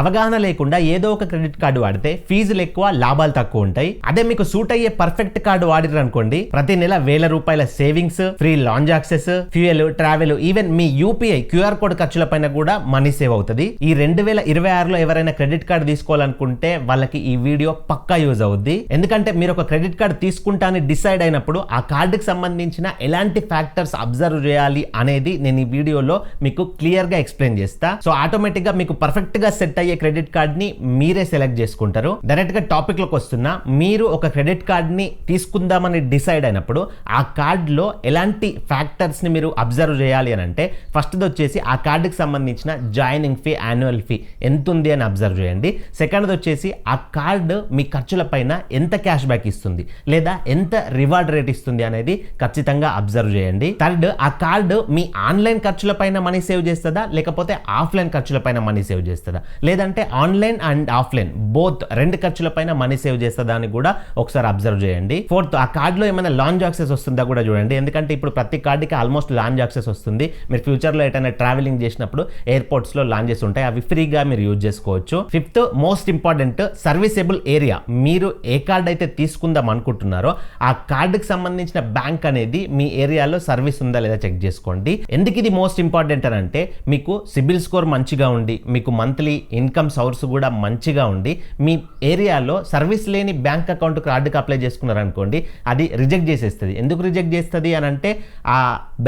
అవగాహన లేకుండా ఏదో ఒక క్రెడిట్ కార్డు వాడితే ఫీజులు ఎక్కువ, లాభాలు తక్కువ ఉంటాయి. అదే మీకు సూట్ అయ్యే పర్ఫెక్ట్ కార్డు వాడిరు అనుకోండి, ప్రతి నెల ₹1000 savings, free lounge access, fuel, travel, even మీ యూపీఐ క్యూఆర్ కోడ్ ఖర్చుల పైన కూడా మనీ సేవ్ అవుతుంది. ఈ 2026లో ఎవరైనా క్రెడిట్ కార్డు తీసుకోవాలనుకుంటే వాళ్ళకి ఈ వీడియో పక్కా యూజ్ అవుద్ది. ఎందుకంటే మీరు ఒక క్రెడిట్ కార్డు తీసుకుంటా అని డిసైడ్ అయినప్పుడు ఆ కార్డుకి సంబంధించిన ఎలాంటి ఫ్యాక్టర్స్ అబ్జర్వ్ చేయాలి అనేది నేను ఈ వీడియోలో మీకు క్లియర్ గా ఎక్స్ప్లెయిన్ చేస్తా. సో ఆటోమేటిక్ గా మీకు పర్ఫెక్ట్ గా సెట్ అయ్యే క్రెడిట్ కార్డ్ ని మీరే సెలెక్ట్ చేసుకుంటారు. డైరెక్ట్ గా టాపిక్ లోకి వస్తున్నా. మీరు ఒక క్రెడిట్ కార్డ్ ని తీసుకుందామని డిసైడ్ అయినప్పుడు ఆ కార్డ్ లో ఎలాంటి ఫ్యాక్టర్స్ ని మీరు అబ్జర్వ్ చేయాలి అని అంటే, ఫస్ట్ వచ్చేసి ఆ కార్డుకి సంబంధించిన జాయినింగ్ ఫీ, యాన్యువల్ ఫీ ఎంత ఉంది అని అబ్జర్వ్ చేయండి. సెకండ్ వచ్చేసి ఆ కార్డు మీ ఖర్చుల పైన ఎంత క్యాష్ బ్యాక్ ఇస్తుంది లేదా ఎంత రివార్డ్ రేట్ ఇస్తుంది అనేది ఖచ్చితంగా అబ్జర్వ్ చేయండి. థర్డ్, ఆ కార్డు మీ ఆన్లైన్ ఖర్చుల పైన మనీ సేవ్ చేస్తుందా లేకపోతే ఆఫ్లైన్ ఖర్చుల పైన మనీ సేవ్ చేస్తుందా, లేదంటే ఆన్లైన్ అండ్ ఆఫ్లైన్ బోత్ రెండు ఖర్చుల పైన మనీ సేవ్ చేస్తుందా అని కూడా ఒకసారి అబ్జర్వ్ చేయండి. ఫోర్త్, ఆ కార్డులో ఏమైనా లాంజ్ యాక్సెస్ వస్తుందా కూడా చూడండి. ఎందుకంటే ఇప్పుడు ప్రతి కార్డుకి ఆల్మోస్ట్ లాంజ్ యాక్సెస్ వస్తుంది. మీరు ఫ్యూచర్లో ఎటైనా ట్రావెలింగ్ చేసినప్పుడు ఎయిర్పోర్ట్స్ లో లాంజెస్ ఉంటాయి, అవి ఫ్రీగా మీరు యూజ్ చేసుకోవచ్చు. Fifth, most important, serviceable area. మీరు ఏ కార్డు అయితే తీసుకుందాం అనుకుంటున్నారో ఆ కార్డుకి సంబంధించిన బ్యాంక్ అనేది మీ ఏరియాలో సర్వీస్ ఉందా లేదా చెక్ చేసుకోండి. ఎందుకు ఇది మోస్ట్ ఇంపార్టెంట్ అని అంటే, మీకు సిబిల్ స్కోర్ మంచిగా ఉండి, మీకు మంత్లీ ఇన్కమ్ సోర్స్ కూడా మంచిగా ఉండి, మీ ఏరియాలో సర్వీస్ లేని బ్యాంక్ అకౌంట్ కార్డుకి అప్లై చేసుకున్నారనుకోండి, అది రిజెక్ట్ చేసేస్తుంది. ఎందుకు రిజెక్ట్ చేస్తుంది అని అంటే, ఆ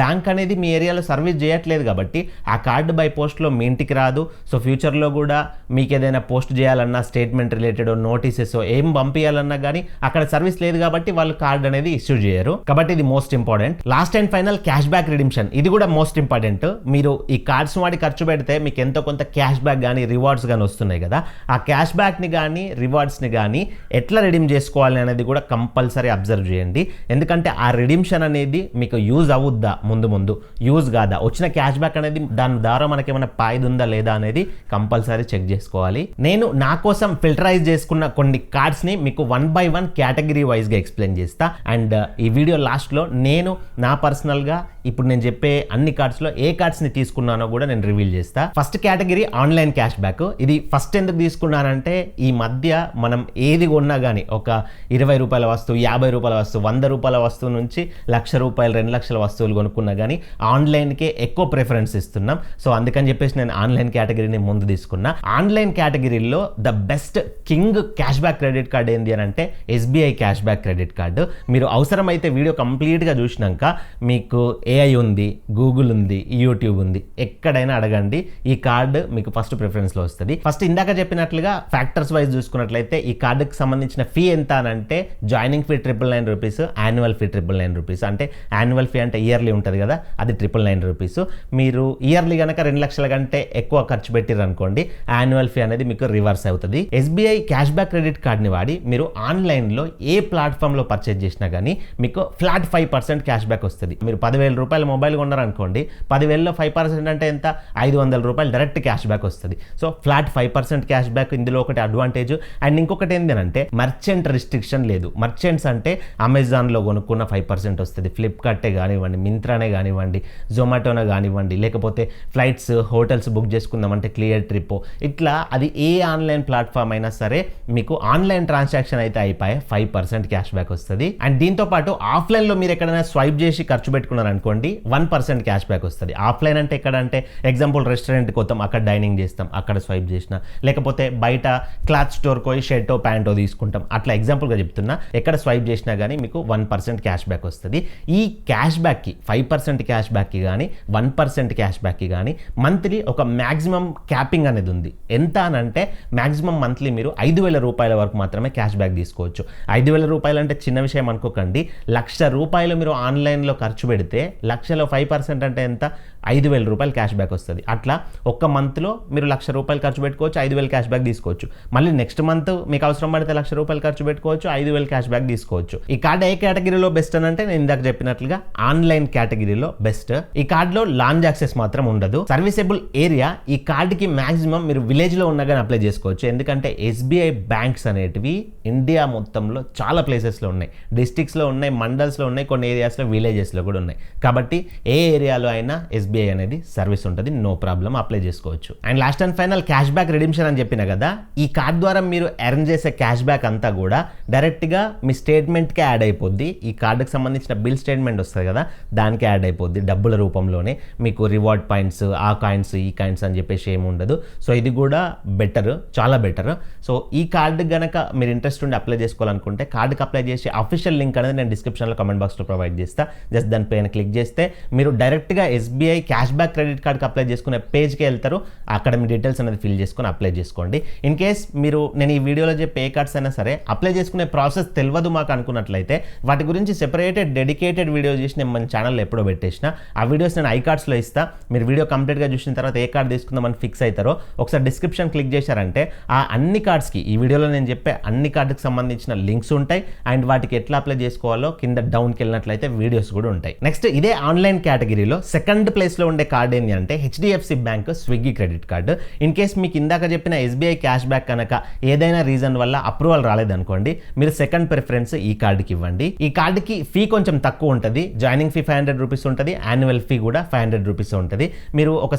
బ్యాంక్ అనేది మీ ఏరియాలో సర్వీస్ చేయట్లేదు కాబట్టి ఆ కార్డు బై పోస్ట్లో మీ ఇంటికి రాదు. సో ఫ్యూచర్లో కూడా మీకు ఏదైనా పోస్ట్ చేయాలన్నా, స్టేట్మెంట్ రిలేటెడ్ నోటీసెస్ ఏం పంపించాలన్నా కానీ అక్కడ సర్వీస్ లేదు కాబట్టి వాళ్ళు కార్డు అనేది ఇష్యూ చేయరు. కాబట్టి ఇది most important. Last and final, cash back redemption. ఇది కూడా మోస్ట్ ఇంపార్టెంట్. మీరు ఈ కార్డ్స్ వాడి ఖర్చు పెడితే మీకు ఎంతో కొంత క్యాష్ బ్యాక్ కానీ రివార్డ్స్ కానీ వస్తున్నాయి కదా, ఆ క్యాష్ బ్యాక్ని కానీ రివార్డ్స్ని కానీ ఎట్లా రిడీమ్ చేసుకోవాలి అనేది కూడా కంపల్సరీ అబ్జర్వ్ చేయండి. ఎందుకంటే ఆ రిడీమ్షన్ అనేది మీకు యూజ్ అవుద్దా, ముందు యూజ్ కాదా, వచ్చిన క్యాష్ బ్యాక్ అనేది దాని ద్వారా మనకి ఏమైనా పాయిద ఉందా లేదా అనేది కంపల్సరీ చెక్ చేసుకోవాలి. నేను నా కోసం ఫిల్టరైజ్ చేసుకున్న కొన్ని కార్డ్స్ ని మీకు 1 by 1 కేటగిరీ వైజ్ గా ఎక్స్ప్లెయిన్ చేస్తా. అండ్ ఈ వీడియో లాస్ట్ లో నేను నా పర్సనల్ గా ఇప్పుడు నేను చెప్పే అన్ని కార్డ్స్ లో ఏ కార్డ్స్ ని తీసుకున్నానో కూడా నేను రివీల్ చేస్తా. First category online cash back. ఇది ఫస్ట్ ఎందుకు తీసుకున్నానంటే, ఈ మధ్య మనం ఏది కొన్నా కానీ ఒక ₹20 వస్తువు, ₹50 వస్తువు, ₹100 వస్తువు నుంచి ₹1,00,000, ₹2,00,000 వస్తువులు కొనుక్కున్నా కానీ ఆన్లైన్కే ఎక్కువ ప్రిఫరెన్స్ ఇస్తున్నాం. సో అందుకని చెప్పేసి నేను ఆన్లైన్ కేటగిరీని ముందు తీసుకున్నా. ఆన్లైన్ కేటగిరీలో the best king cash back credit card ఏంటి అని అంటే SBI cash back credit card. మీరు అవసరమైతే వీడియో కంప్లీట్గా చూసినాక మీకు AI ఉంది, గూగుల్ ఉంది, యూట్యూబ్ ఉంది, ఎక్కడైనా అడగండి, ఈ కార్డు మీకు ఫస్ట్ ప్రిఫరెన్స్లో వస్తుంది. ఫస్ట్ ఇందాక చెప్పినట్లుగా ఫ్యాక్టర్స్ వైజ్ చూసుకున్నట్లయితే ఈ కార్డుకి సంబంధించిన ఫీ ఎంత అని అంటే, జాయినింగ్ ఫీ ₹999, యాన్యువల్ ఫీ ₹999. అంటే యాన్యువల్ ఫీ అంటే ఇయర్లీ ఉంటుంది కదా, అది ₹999. మీరు ఇయర్లీ కనుక 2 లక్షల కంటే ఎక్కువ ఖర్చు పెట్టిరు అనుకోండి, యాన్యువల్ ఫీ అనేది మీకు రివర్స్ అవుతుంది. SBI క్యాష్ బ్యాక్ క్రెడిట్ కార్డ్ని వాడి మీరు ఆన్లైన్లో ఏ ప్లాట్ఫామ్లో పర్చేజ్ చేసినా కానీ మీకు ఫ్లాట్ 5% క్యాష్ బ్యాక్ వస్తుంది. మీరు ₹10,000 మొబైల్ కొన్నారనుకోండి, 10,000లో 5% అంటే ఎంత, ₹500 డైరెక్ట్ క్యాష్ బ్యాక్ వస్తుంది. సో ఫ్లాట్ 5% క్యాష్ బ్యాక్ ఇందులో ఒకటి అడ్వాంటేజ్. అండ్ ఇంకొకటి ఏంటంటే మర్చెంట్ రిస్ట్రిక్షన్ లేదు. మర్చెంట్స్ అంటే అమెజాన్లో కొనుక్కున్న 5% వస్తుంది, ఫ్లిప్కార్టే కానివ్వండి, మింత్రానే కానివ్వండి, జొమాటోనే కానివ్వండి, లేకపోతే ఫ్లైట్స్, హోటల్స్ బుక్ చేసుకుందామంటే క్లియర్ ట్రిప్, ఇట్లా అది ఏ ఆన్లైన్ ప్లాట్ఫామ్ అయినా సరే మీకు ఆన్లైన్ ట్రాన్సాక్షన్ అయితే అయిపోయి 5% క్యాష్ బ్యాక్ వస్తుంది. అండ్ దీంతో పాటు ఆఫ్లైన్లో మీరు ఎక్కడైనా స్వైప్ చేసి ఖర్చు పెట్టుకున్నారనుకోండి, 1% క్యాష్ బ్యాక్ వస్తుంది. ఆఫ్లైన్ అంటే ఎక్కడ అంటే, ఎగ్జాంపుల్ రెస్టారెంట్కి పోతాం, అక్కడ డైనింగ్ చేస్తాం, అక్కడ స్వైప్ చేసిన, లేకపోతే బయట క్లాత్ స్టోర్ పోయి షర్టో ప్యాంటో తీసుకుంటాం, అట్లా ఎగ్జాంపుల్గా చెప్తున్నా, ఎక్కడ స్వైప్ చేసినా కానీ మీకు 1% క్యాష్ బ్యాక్ వస్తుంది. ఈ క్యాష్ బ్యాక్కి 5% క్యాష్ బ్యాక్కి కానీ 1% క్యాష్ బ్యాక్కి కానీ మంత్లీ ఒక మ్యాక్సిమం క్యాపింగ్ అనేది ఉంది. ఎంత అని అంటే మ్యాక్సిమం మంత్లీ మీరు ₹5,000 వరకు మాత్రమే క్యాష్ బ్యాక్ తీసుకోవచ్చు. ₹5,000 అంటే చిన్న విషయం అనుకోకండి. ₹1,00,000 మీరు ఆన్లైన్లో ఖర్చు పెడితే 1,00,000లో 5% అంటే ఎంత, ₹5,000 క్యాష్ బ్యాక్ వస్తుంది. అట్లా ఒక్క మంత్లో మీరు ₹1,00,000 ఖర్చు పెట్టుకోవచ్చు, 5,000 క్యాష్ బ్యాక్ తీసుకోవచ్చు. మళ్ళీ నెక్స్ట్ మంత్ మీకు అవసరం పడితే ₹1,00,000 ఖర్చు పెట్టుకోవచ్చు, 5,000 క్యాష్ బ్యాక్ తీసుకోవచ్చు. ఈ కార్డ్ ఏ కేటగిరీలో బెస్ట్ అని అంటే, నేను ఇందాక చెప్పినట్లుగా ఆన్లైన్ కేటగిరీలో బెస్ట్. ఈ కార్డులో లాంజ్ యాక్సెస్ మాత్రం ఉండదు. సర్వీసెబుల్ ఏరియా, ఈ కార్డుకి మాక్సిమం మీరు విలేజ్ లో ఉన్నా కానీ అప్లై చేసుకోవచ్చు. ఎందుకంటే SBI బ్యాంక్స్ అనేటివి ఇండియా మొత్తంలో చాలా ప్లేసెస్ లో ఉన్నాయి, డిస్ట్రిక్ట్స్ లో ఉన్నాయి, మండల్స్ లో ఉన్నాయి, కొన్ని ఏరియాస్ లో విలేజెస్ లో కూడా ఉన్నాయి. కాబట్టి ఏ ఏరియాలో అయినా ఎస్బీఐ అనేది సర్వీస్ ఉంటుంది, నో ప్రాబ్లం, అప్లై చేసుకోవచ్చు. And last and final cash back redemption అని చెప్పిన కదా, ఈ కార్డ్ ద్వారా మీరు ఎర్న్ చేసే క్యాష్ బ్యాక్ అంతా కూడా డైరెక్ట్గా మీ స్టేట్మెంట్కే యాడ్ అయిపోద్ది. ఈ కార్డుకి సంబంధించిన బిల్ స్టేట్మెంట్ వస్తుంది కదా, దానికి యాడ్ అయిపోద్ది డబ్బుల రూపంలోనే. మీకు రివార్డ్ పాయింట్స్, ఆ కాయిన్స్, ఈ కాయిన్స్ అని చెప్పేసి ఏమి ఉండదు. సో ఇది కూడా బెటర్, చాలా బెటర్. సో ఈ కార్డు గనక మీరు ఇంట్రెస్ట్ ఉండి అప్లై చేసుకోవాలనుకుంటే కార్డుకి అప్లై చేసి అఫీషియల్ లింక్ అనేది నేను డిస్క్రిప్షన్లో కమెంట్ బాక్స్లో ప్రొవైడ్ చేస్తా. జస్ట్ దానిపైన క్లిక్ చేస్తే మీరు డైరెక్ట్గా ఎస్బీఐ క్యాష్ బ్యాక్ క్రెడిట్ కార్డ్కి అప్లై చేసుకునే పేజ్కి వెళ్తారు. అక్కడ మీ డీటెయిల్స్ అనేది ఫిల్ చేసుకొని అప్లై చేసుకోండి. ఇన్ కేస్ మీరు నేను ఈ వీడియోలో చెప్పే ఏ కార్డ్స్ అయినా సరే అప్లై చేసుకునే ప్రాసెస్ తెలియదు మాకు అనుకున్నట్లయితే వాటి గురించి సెపరేటెడ్ డెడికేటెడ్ వీడియో చేసి నేను మన ఛానల్లో ఎప్పుడో పెట్టేసిన. ఆ వీడియోస్ నేను ఐ కార్డ్స్లో ఇస్తా. మీరు వీడియో కంప్లీట్గా చూసిన తర్వాత ఏ కార్డ్ తీసుకుందామని ఫిక్స్ అవుతారో ఒకసారి డిస్క్రిప్షన్ క్లిక్ చేశారంటే ఆ అన్ని కార్డ్స్కి, ఈ వీడియోలో నేను చెప్పే అన్ని కార్డుకి సంబంధించిన లింక్స్ ఉంటాయి. అండ్ వాటికి ఎట్లా అప్లై చేసుకోవాలో కింద డౌన్కి వెళ్ళినట్లయితే వీడియోస్ కూడా ఉంటాయి. నెక్స్ట్ ఇదే ఆన్లైన్ కేటగిరీలో సెకండ్ ప్లేస్లో ఉండే కార్డ్ ఏంటి అంటే HDFC bank Swiggy credit card. In case మీకు ఇందాక చెప్పిన ఎస్బీఐ క్యాష్ బ్యాక్ కనుక ఏదైనా రీజన్ వల్ల అప్రూవల్ రాలేదనుకోండి, మీరు సెకండ్ ప్రిఫరెన్స్ ఈ కార్డుకి ఇవ్వండి. ఈ కార్డుకి ఫీ కొంచెం తక్కువ ఉంటుంది. జాయినింగ్ ఫీ 500 రూపీస్ ఉంటుంది, యాన్యువల్ ఫీ కూడా 500 రూపీస్ ఉంటుంది. మీరు ఒక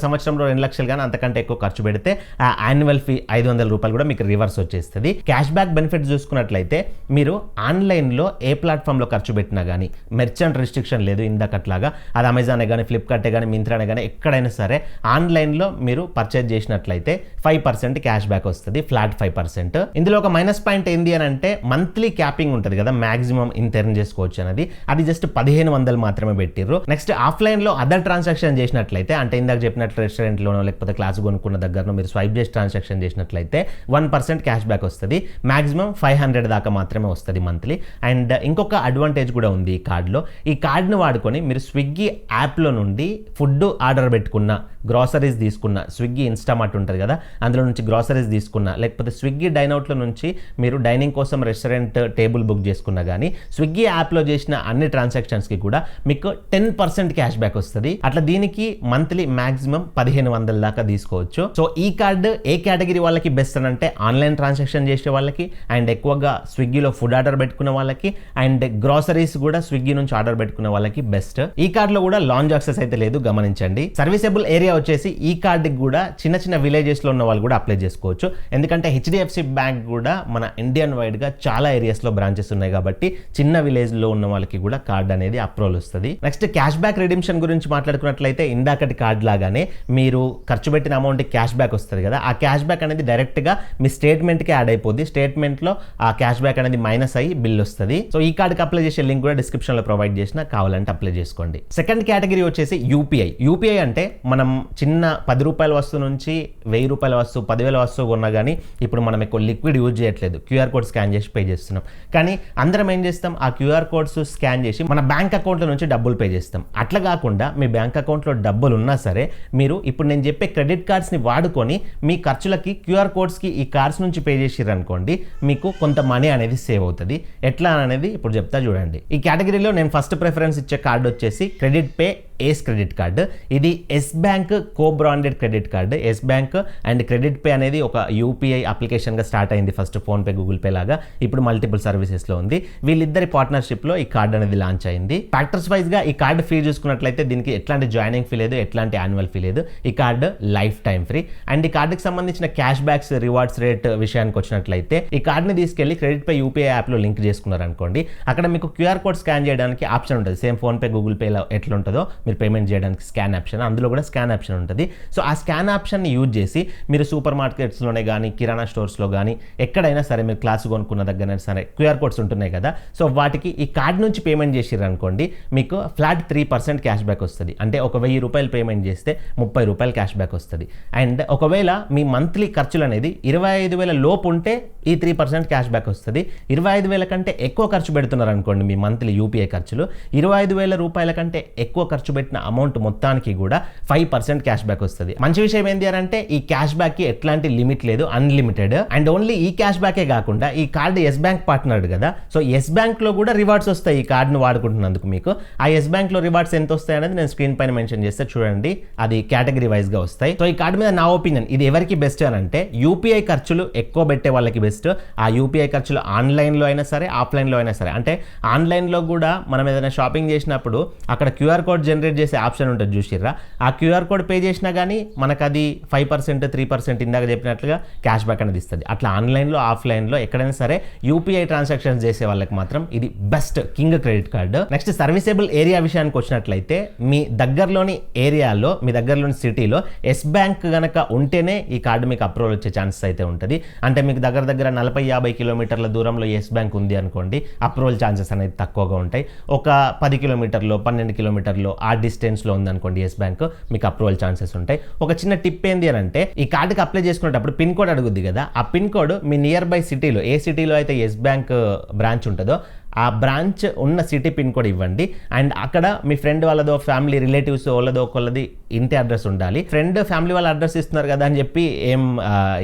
సంవత్సరంలో 2 లక్షలు కానీ అంతకంటే ఎక్కువ ఖర్చు పెడితే ఆ యాన్యువల్ ఫీ 500 రూపాయలు కూడా మీకు రివర్స్ వచ్చేస్తుంది. క్యాష్ బ్యాక్ బెనిఫిట్ చూసుకున్నట్లయితే మీరు ఆన్లైన్లో ఏ ప్లాట్ఫామ్లో ఖర్చు పెట్టినా కానీ మెర్చెంట్ రిస్ట్రిక్షన్ లేదు ఇందాకట్లాగా. అది అమెజానే కానీ, ఫ్లిప్కార్టే కానీ, మింత్రానే కానీ ఎక్కడైనా సరే ఆన్లైన్లో మీరు పర్చేజ్ చేసినట్లయితే 5% క్యాష్ బ్యాక్ వస్తుంది, ఫ్లాట్ 5%. ఇందులో ఒక మైనస్ పాయింట్ ఏంది అని అంటే మంత్లీ క్యాపింగ్ ఉంటుంది కదా, మాక్సిమం ఇంత ఎర్న్ చేసుకోవచ్చు అనేది, అది జస్ట్ 1500 మాత్రమే పెట్టిర్రు. నెక్స్ట్ ఆఫ్లైన్లో అదర్ ట్రాన్సాక్షన్ చేసినట్లయితే, అంటే ఇందాక చెప్పినట్లు రెస్టారెంట్లోనో లేకపోతే క్లాస్ కొనుక్కున్న దగ్గరనో మీరు స్వైప్ చేసి ట్రాన్సాక్షన్ చేసినట్లయితే 1% క్యాష్ బ్యాక్ వస్తుంది. మాక్సిమం 500 దాకా మాత్రమే వస్తుంది మంత్లీ. అండ్ ఇంకొక అడ్వాంటేజ్ కూడా ఉంది ఈ కార్డులో. ఈ కార్డును వాడుకొని మీరు స్విగ్గీ యాప్లో నుండి ఫుడ్ ఆర్డర్ పెట్టుకున్న, గ్రాసరీస్ తీసుకున్న, స్విగ్గీ ఇన్స్టామార్ట్ ఉంటుంది కదా అందులో నుంచి గ్రాసరీస్ తీసుకున్న, లేకపోతే స్విగ్గీ డైన్అవుట్లో నుంచి మీరు డైనింగ్ కోసం రెస్టారెంట్ టేబుల్ బుక్ చేసుకున్నా కానీ స్విగ్గీ యాప్లో చేసిన అన్ని ట్రాన్సాక్షన్స్కి కూడా మీకు 10% క్యాష్ బ్యాక్ వస్తుంది. అట్లా దీనికి మంత్లీ మాక్సిమం 1500 దాకా తీసుకోవచ్చు. సో ఈ కార్డు ఏ కేటగిరీ వాళ్ళకి బెస్ట్ అని అంటే ఆన్లైన్ ట్రాన్సాక్షన్ చేసే వాళ్ళకి, అండ్ ఎక్కువగా స్విగ్గీలో ఫుడ్ ఆర్డర్ పెట్టుకున్న వాళ్ళకి, అండ్ గ్రాసరీస్ కూడా స్విగ్గీ నుంచి ఆర్డర్ పెట్టుకున్న వాళ్ళకి బెస్ట్. ఈ కార్డులో కూడా లాంజ్ యాక్సెస్ అయితే లేదు, గమనించండి. సర్వీసబుల్ ఏరియా వచ్చేసి ఈ కార్డుకి కూడా చిన్న చిన్న విలేజెస్లో ఉన్న వాళ్ళు కూడా అప్లై చేసుకోవచ్చు. ఎందుకంటే హెచ్డిఎఫ్సి బ్యాంక్ కూడా మన ఇండియన్ వైడ్గా చాలా ఏరియాస్లో బ్రాంచెస్ ఉన్నాయి కాబట్టి చిన్న విలేజ్లో ఉన్న వాళ్ళకి కూడా కార్డ్ అనేది అప్రూవల్ వస్తుంది. నెక్స్ట్ క్యాష్ బ్యాక్ రిడీమ్షన్ గురించి మాట్లాడుకున్నట్లయితే ఇందాకటి కార్డ్ లాగానే మీరు ఖర్చు పెట్టిన అమౌంట్ క్యాష్ బ్యాక్ వస్తుంది కదా, ఆ క్యాష్ బ్యాక్ అనేది డైరెక్ట్గా మీ స్టేట్మెంట్కి యాడ్ అయిపోద్ది. స్టేట్మెంట్లో ఆ క్యాష్ బ్యాక్ అనేది మైనస్ అయ్యి బిల్ వస్తుంది. సో ఈ కార్డుకి అప్లై చేసే లింక్ కూడా డిస్క్రిప్షన్లో ప్రొవైడ్ చేసిన, కావాలంటే అప్లై చేసుకోండి. సెకండ్ కేటగిరీ వచ్చేసి యూపీఐ అంటే మనం చిన్న 10 రూపాయల వస్తువు నుంచి 1000 రూపాయల వస్తువు, 10,000 వస్తువు కొన్నా కానీ ఇప్పుడు మనం ఎక్కువ లిక్విడ్ యూజ్ చేయట్లేదు, క్యూఆర్ కోడ్ స్కాన్ చేసి పే చేస్తున్నాం. కానీ అందరం ఏం చేస్తాం, ఆ క్యూఆర్ కోడ్స్ స్కాన్ చేసి మన బ్యాంక్ అకౌంట్లో నుంచి డబ్బులు పే చేస్తాం. అట్లా కాకుండా మీ బ్యాంక్ అకౌంట్లో డబ్బులు ఉన్నా సరే మీరు ఇప్పుడు నేను చెప్పే క్రెడిట్ కార్డ్స్ని వాడుకొని మీ ఖర్చులకి క్యూఆర్ కోడ్స్కి ఈ కార్డ్స్ నుంచి పే చేసిర్రు అనుకోండి, మీకు కొంత మనీ అనేది సేవ్ అవుతుంది. ఎట్లా అనేది ఇప్పుడు చెప్తా చూడండి. ఈ కేటగిరీలో నేను ఫస్ట్ ప్రిఫరెన్స్ ఇచ్చే కార్డు వచ్చేసి credit pay ace credit card. ఇది Yes Bank co branded credit card. Yes Bank and credit pay అనేది ఒక యూపీఐ అప్లికేషన్గా స్టార్ట్ అయింది ఫస్ట్, ఫోన్పే, గూగుల్ పే లాగా. ఇప్పుడు మల్టిపుల్ సర్వీసెస్లో ఉంది. వీళ్ళిద్దరి పార్ట్నర్షిప్లో ఈ కార్డు అనేది లాంచ్ అయింది. ఫ్యాక్టర్స్ వైజ్గా ఈ కార్డు ఫీ చూసుకున్నట్లయితే దీనికి ఎట్లాంటి జాయినింగ్ ఫీ లేదు, ఎట్లాంటి యాన్యువల్ ఫీ లేదు. ఈ card life time free. And ఈ కార్డుకి సంబంధించిన క్యాష్ బ్యాక్స్, రివార్డ్స్ రేట్ విషయానికి వచ్చినట్లయితే ఈ కార్డుని తీసుకెళ్లి క్రెడిట్ పే యూపీఐ యాప్లో లింక్ చేసుకున్నారనుకోండి, అక్కడ మీకు క్యూఆర్ కోడ్ స్కాన్ చేయడానికి ఆప్షన్ ఉంటుంది. సేమ్ ఫోన్పే, గూగుల్ పేలో ఎట్లా ఉంటుందో మీరు పేమెంట్ చేయడానికి స్కాన్ ఆప్షన్, అందులో కూడా స్కాన్ ఆప్షన్ ఉంటుంది. సో ఆ స్కాన్ ఆప్షన్ని యూజ్ చేసి మీరు సూపర్ మార్కెట్స్లోనే కానీ, కిరాణా స్టోర్స్లో కానీ, ఎక్కడైనా సరే మీరు క్లాస్ కొనుక్కున్న దగ్గరైనా సరే క్యూఆర్ కోడ్స్ ఉంటున్నాయి కదా, సో వాటికి ఈ కార్డ్ నుంచి పేమెంట్ చేసిర్రు అనుకోండి, మీకు ఫ్లాట్ 3% క్యాష్ బ్యాక్ వస్తుంది. అంటే ఒక 1000 రూపాయలు పేమెంట్ చేస్తే 30 రూపాయలు క్యాష్ బ్యాక్ వస్తుంది. అండ్ ఒకవేళ మీ మంత్లీ ఖర్చులు అనేది 25,000 లోపు ఉంటే ఈ 3% క్యాష్ బ్యాక్ వస్తుంది. 25,000 కంటే ఎక్కువ ఖర్చు పెడుతున్నారు అనుకోండి మీ మంత్లీ యూపీఐ ఖర్చులు, 25,000 రూపాయల కంటే ఎక్కువ ఖర్చు పెట్టిన అమౌంట్ మొత్తానికి కూడా 5% క్యాష్ బ్యాక్ వస్తుంది. మంచి విషయం ఏంటి అని అంటే ఈ క్యాష్ బ్యాక్ కి ఎట్లాంటి లిమిట్ లేదు, అన్లిమిటెడ్. అండ్ ఓన్లీ ఈ క్యాష్ బ్యాకే కాకుండా ఈ కార్డు ఎస్ బ్యాంక్ పార్ట్నర్ కదా, సో ఎస్ బ్యాంక్ లో కూడా రివార్డ్స్ వస్తాయి ఈ కార్డును వాడుకుంటున్నందుకు. మీకు ఆ ఎస్ బ్యాంక్ లో రివార్డ్స్ ఎంత వస్తాయి అనేది నేను స్క్రీన్ పైన మెన్షన్ చేస్తే చూడండి, అది కేటగిరీ వైజ్ గా వస్తాయి. సో ఈ కార్డు మీద నా ఒపీనియన్ ఇది ఎవరికి బెస్ట్ అని అంటే యూపీఐ ఖర్చులు ఎక్కువ పెట్టే వాళ్ళకి బెస్ట్. ఆ యూపీఐ ఖర్చులు ఆన్లైన్ లో అయినా సరే, ఆఫ్లైన్ లో అయినా సరే. అంటే ఆన్లైన్ లో కూడా మనం ఏదైనా షాపింగ్ చేసినప్పుడు అక్కడ క్యూఆర్ కోడ్ జనరేట్ చేసే ఆప్షన్ ఉంటుంది చూసిర్రా, ఆ క్యూఆర్ కోడ్ పే చేసినా కానీ మనకు అది 5% 3% ఇందాక చెప్పినట్లుగా క్యాష్ బ్యాక్ అనేది ఇస్తుంది. అట్లా ఆన్లైన్లో ఆఫ్లైన్లో ఎక్కడైనా సరే యూపీఐ ట్రాన్సాక్షన్స్ చేసే వాళ్ళకి మాత్రం ఇది best king credit card. Next serviceable area విషయానికి వచ్చినట్లయితే మీ దగ్గరలోని ఏరియాలో మీ దగ్గరలోని సిటీలో ఎస్ బ్యాంక్ గనక ఉంటేనే ఈ కార్డు మీకు అప్రూవల్ వచ్చే ఛాన్సెస్ అయితే ఉంటుంది. అంటే మీకు దగ్గర 40-50 కిలోమీటర్ల దూరంలో ఎస్ బ్యాంక్ ఉంది అనుకోండి, అప్రూవల్ ఛాన్సెస్ అనేది తక్కువగా ఉంటాయి. ఒక 10 కిలోమీటర్లో 12 కిలోమీటర్లో ఆ డిస్టెన్స్లో ఉందనుకోండి ఎస్ బ్యాంక్, మీకు అప్రూవల్ ఛాన్సెస్ ఉంటాయి. ఒక చిన్న టిప్ ఏంటి అని అంటే, ఈ కార్డుకి అప్లై చేసుకునేటప్పుడు పిన్ కోడ్ అడుగుద్ది కదా, ఆ pin code me near by సిటీలో ఏ సిటీలో అయితే ఎస్ బ్యాంక్ బ్రాంచ్ ఉంటుందో ఆ బ్రాంచ్ ఉన్న సిటీ పిన్ కోడ్ ఇవ్వండి. అండ్ అక్కడ మీ ఫ్రెండ్ వాళ్ళదో ఫ్యామిలీ రిలేటివ్స్ వాళ్ళదో ఒకళ్ళది ఇంటి అడ్రస్ ఉండాలి. ఫ్రెండ్ ఫ్యామిలీ వాళ్ళ అడ్రస్ ఇస్తున్నారు కదా అని చెప్పి ఏం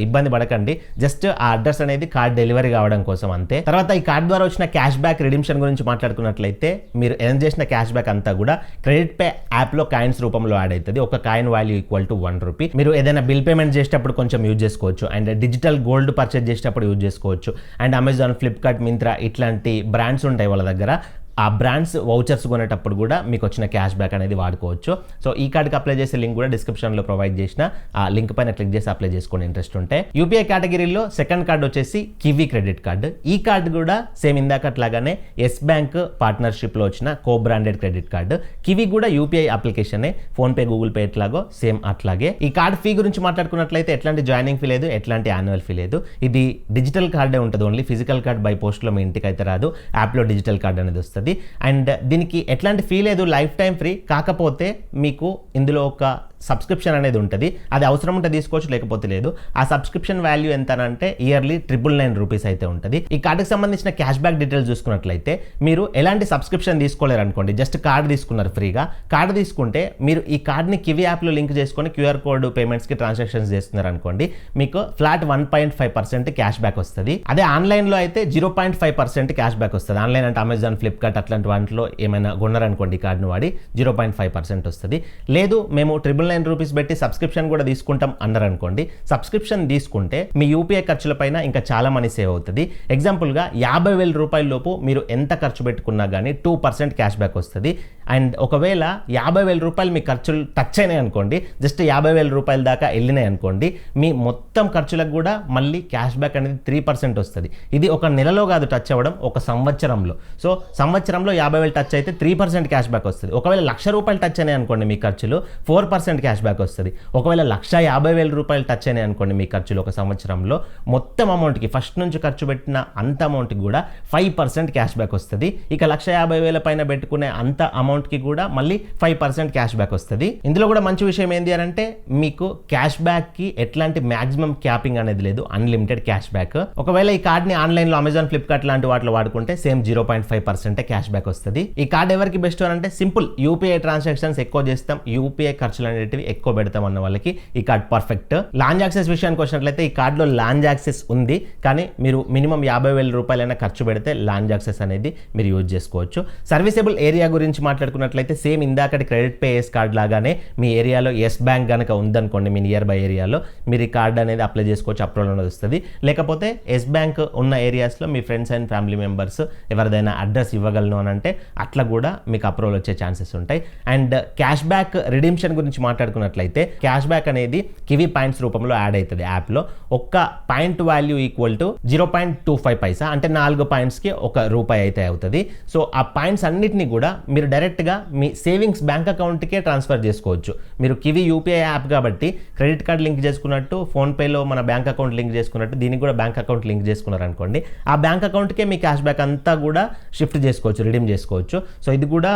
ఇబ్బంది పడకండి, జస్ట్ ఆ అడ్రస్ అనేది కార్డ్ డెలివరీ కావడం కోసం అంతే. తర్వాత ఈ కార్డ్ ద్వారా వచ్చిన క్యాష్ బ్యాక్ రిడిమ్షన్ గురించి మాట్లాడుకున్నట్లయితే, మీరు ఎర్న్ చేసిన క్యాష్ బ్యాక్ అంతా కూడా క్రెడిట్ పే యాప్లో కాయిన్స్ రూపంలో యాడ్ అవుతుంది. ఒక coin value equal to 1 rupee. మీరు ఏదైనా బిల్ పేమెంట్ చేసేటప్పుడు కొంచెం యూజ్ చేసుకోవచ్చు, అండ్ డిజిటల్ గోల్డ్ పర్చేజ్ చేసేటప్పుడు యూజ్ చేసుకోవచ్చు. అండ్ అమెజాన్, ఫ్లిప్కార్ట్, మింత్రా ఇట్లాంటి బ్రాండ్స్ ఉంటాయి వాళ్ళ దగ్గర, ఆ బ్రాండ్స్ వౌచర్స్ కొనేటప్పుడు కూడా మీకు వచ్చిన క్యాష్ బ్యాక్ అనేది వాడుకోవచ్చు. సో ఈ కార్డుకి అప్లై చేసే లింక్ కూడా డిస్క్రిప్షన్లో ప్రొవైడ్ చేసిన, ఆ లింక్ పైన క్లిక్ చేసి అప్లై చేసుకునే ఇంట్రెస్ట్ ఉంటే. యూపీఐ కేటగిరీలో సెకండ్ కార్డు వచ్చేసి కివీ క్రెడిట్ కార్డు. ఈ కార్డు కూడా సేమ్ ఇందాకట్లాగానే ఎస్ బ్యాంక్ పార్ట్నర్షిప్లో వచ్చిన కో బ్రాండెడ్ క్రెడిట్ కార్డు. కివీ కూడా యూపీఐ అప్లికేషనే, ఫోన్పే, గూగుల్ పే ఎట్లాగో సేమ్ అట్లాగే. ఈ కార్డు ఫీ గురించి మాట్లాడుకున్నట్లయితే ఎట్లాంటి జాయినింగ్ ఫీ లేదు, ఎట్లాంటి యాన్యువల్ ఫీ లేదు. ఇది డిజిటల్ కార్డే ఉంటుంది, ఓన్లీ ఫిజికల్ కార్డ్ బై పోస్ట్లో మీ ఇంటికి అయితే రాదు, యాప్లో డిజిటల్ కార్డ్ అనేది వస్తుంది. అండ్ దీనికి ఎట్లాంటి ఫీ లేదు, లైఫ్ టైం ఫ్రీ. కాకపోతే మీకు ఇందులో ఒక సబ్స్క్రిప్షన్ అనేది ఉంటుంది, అది అవసరం ఉంటే తీసుకోవచ్చు, లేకపోతే లేదు. ఆ సబ్స్క్రిప్షన్ వాల్యూ ఎంత అంటే ఇయర్లీ 999 రూపీస్ అయితే ఉంటుంది. ఈ కార్డుకి సంబంధించిన క్యాష్ బ్యాక్ డీటెయిల్స్ చూసుకున్నట్లయితే, మీరు ఎలాంటి సబ్స్క్రిప్షన్ తీసుకోలేరు అనుకోండి, జస్ట్ కార్డు తీసుకున్నారు ఫ్రీగా. కార్డు తీసుకుంటే మీరు ఈ కార్డ్ని కివీ యాప్లో లింక్ చేసుకొని క్యూఆర్ కోడ్ పేమెంట్స్కి ట్రాన్సాక్షన్స్ చేస్తున్నారు అనుకోండి, మీకు ఫ్లాట్ 1.5% క్యాష్ బ్యాక్ వస్తుంది. అదే ఆన్లైన్లో అయితే 0.5% క్యాష్ బ్యాక్ వస్తుంది. ఆన్లైన్ అంటే అమెజాన్, ఫ్లిప్కార్ట్ అట్లాంటి వాటిలో ఏమైనా కొన్నారనుకోండి కార్డును వాడి 0.5% వస్తుంది. లేదు మేము 999 రూపీస్ పెట్టి సబ్స్క్రిప్షన్ కూడా తీసుకుంటాం అన్నారు అనుకోండి, సబ్స్క్రిప్షన్ తీసుకుంటే మీ యూపీఐ ఖర్చుల పైన ఇంకా చాలా మనీ సేవ్ అవుతుంది. ఎగ్జాంపుల్గా 50,000 రూపాయల లోపు మీరు ఎంత ఖర్చు పెట్టుకున్నా కానీ 2% క్యాష్ బ్యాక్ వస్తుంది. అండ్ ఒకవేళ 50,000 రూపాయలు మీ ఖర్చులు టచ్ అయినాయి అనుకోండి, జస్ట్ 50,000 రూపాయల దాకా వెళ్ళినాయి అనుకోండి, మీ మొత్తం ఖర్చులకు కూడా మళ్ళీ క్యాష్ బ్యాక్ అనేది 3% వస్తుంది. ఇది ఒక నెలలో కాదు టచ్ అవ్వడం, ఒక సంవత్సరంలో. సో సంవత్సరంలో 50,000 టచ్ అయితే 3% క్యాష్ బ్యాక్ వస్తుంది. ఒకవేళ 1,00,000 రూపాయలు టచ్ అయినాయి అనుకోండి మీ ఖర్చులు, 4% క్యాష్ బ్యాక్ వస్తుంది. ఒకవేళ 1,50,000 రూపాయలు టచ్ అయినాయి అనుకోండి మీ ఖర్చులు ఒక సంవత్సరంలో, మొత్తం అమౌంట్కి ఫస్ట్ నుంచి ఖర్చు పెట్టిన అంత అమౌంట్కి కూడా 5% క్యాష్ బ్యాక్ వస్తుంది. ఇక 1,50,000 పైన పెట్టుకునే అంత అమౌంట్కి కూడా మళ్ళీ 5% క్యాష్ బ్యాక్ వస్తుంది. ఇందులో కూడా మంచి విషయం ఏంటి అని అంటే, మీకు క్యాష్ బ్యాక్కి ఎట్లాంటి మ్యాక్సిమం క్యాపింగ్ అనేది లేదు, అన్లిమిటెడ్ క్యాష్ బ్యాక్. ఒకవేళ ఈ కార్డ్ని ఆన్లైన్లో అమెజాన్, ఫ్లిప్కార్ట్ లాంటి వాటిలో వాడుకుంటే సేమ్ 0.5% క్యాష్ బ్యాక్ వస్తుంది. ఈ కార్డ్ ఎవరికి బెస్ట్ అని అంటే, సింపుల్ యూపీఐ ట్రాన్సాక్షన్స్ ఎక్కువ చేస్తాం, యూపీఐ ఖర్చులు అనేటివి ఎక్కువ పెడతాం అన్న వాళ్ళకి ఈ కార్డ్ పర్ఫెక్ట్. లాంజ్ యాక్సెస్ విషయానికి వచ్చినట్లయితే, ఈ కార్డులో లాంజ్ యాక్సెస్ ఉంది, కానీ మీరు మినిమం 50,000 రూపాయలైనా ఖర్చు పెడితే లాంజ్ యాక్సెస్ అనేది మీరు యూజ్ చేసుకోవచ్చు. సర్వీసబుల్ ఏరియా గురించి మాట్లాడుకున్నట్లయితే, సేమ్ ఇందాకటి క్రెడిట్ పే ఎస్ కార్డ్ లాగానే మీ ఏరియాలో ఎస్ బ్యాంక్ కనుక ఉందనుకోండి, మీ నియర్ బై ఏరియాలో మీరు ఈ కార్డ్ అనేది అప్లై చేసుకోవచ్చు, అప్రూవల్ అనేది వస్తుంది. లేకపోతే ఎస్ బ్యాంక్ ఉన్న ఏరియాస్లో మీ ఫ్రెండ్స్ అండ్ ఫ్యామిలీ మెంబర్స్ ఎవరిదైనా అడ్రస్ ఇవ్వగలను అని అంటే అట్లా కూడా మీకు అప్రూవల్ వచ్చే ఛాన్సెస్ ఉంటాయి. అండ్ క్యాష్ బ్యాక్ రిడీమ్షన్ గురించి మాట్లాడుకున్నట్లయితే, క్యాష్ బ్యాక్ అనేది కివీ పాయింట్స్ రూపంలో యాడ్ అవుతుంది యాప్లో. ఒక్క పాయింట్ వాల్యూ ఈక్వల్ టు 0.25 పైసా, అంటే 4 పాయింట్స్కి 1 రూపాయి అయితే అవుతుంది. సో ఆ పాయింట్స్ అన్నిటినీ కూడా మీరు డైరెక్ట్గా మీ సేవింగ్స్ బ్యాంక్ అకౌంట్కే ట్రాన్స్ఫర్ చేసుకోవచ్చు. మీరు కివీ యూపీఐ యాప్ కాబట్టి క్రెడిట్ కార్డ్ లింక్ చేసుకున్నట్టు, ఫోన్పేలో మన బ్యాంక్ అకౌంట్ లింక్ చేసుకున్నట్టు దీనికి కూడా బ్యాంక్ అకౌంట్ లింక్ చేసుకున్నారనుకోండి, ఆ బ్యాంక్ అకౌంట్కే మీ క్యాష్ బ్యాక్ అంతా కూడా షిఫ్ట్ చేసుకోవచ్చు, రిడీమ్ చేసుకోవచ్చు. సో ఇది కూడా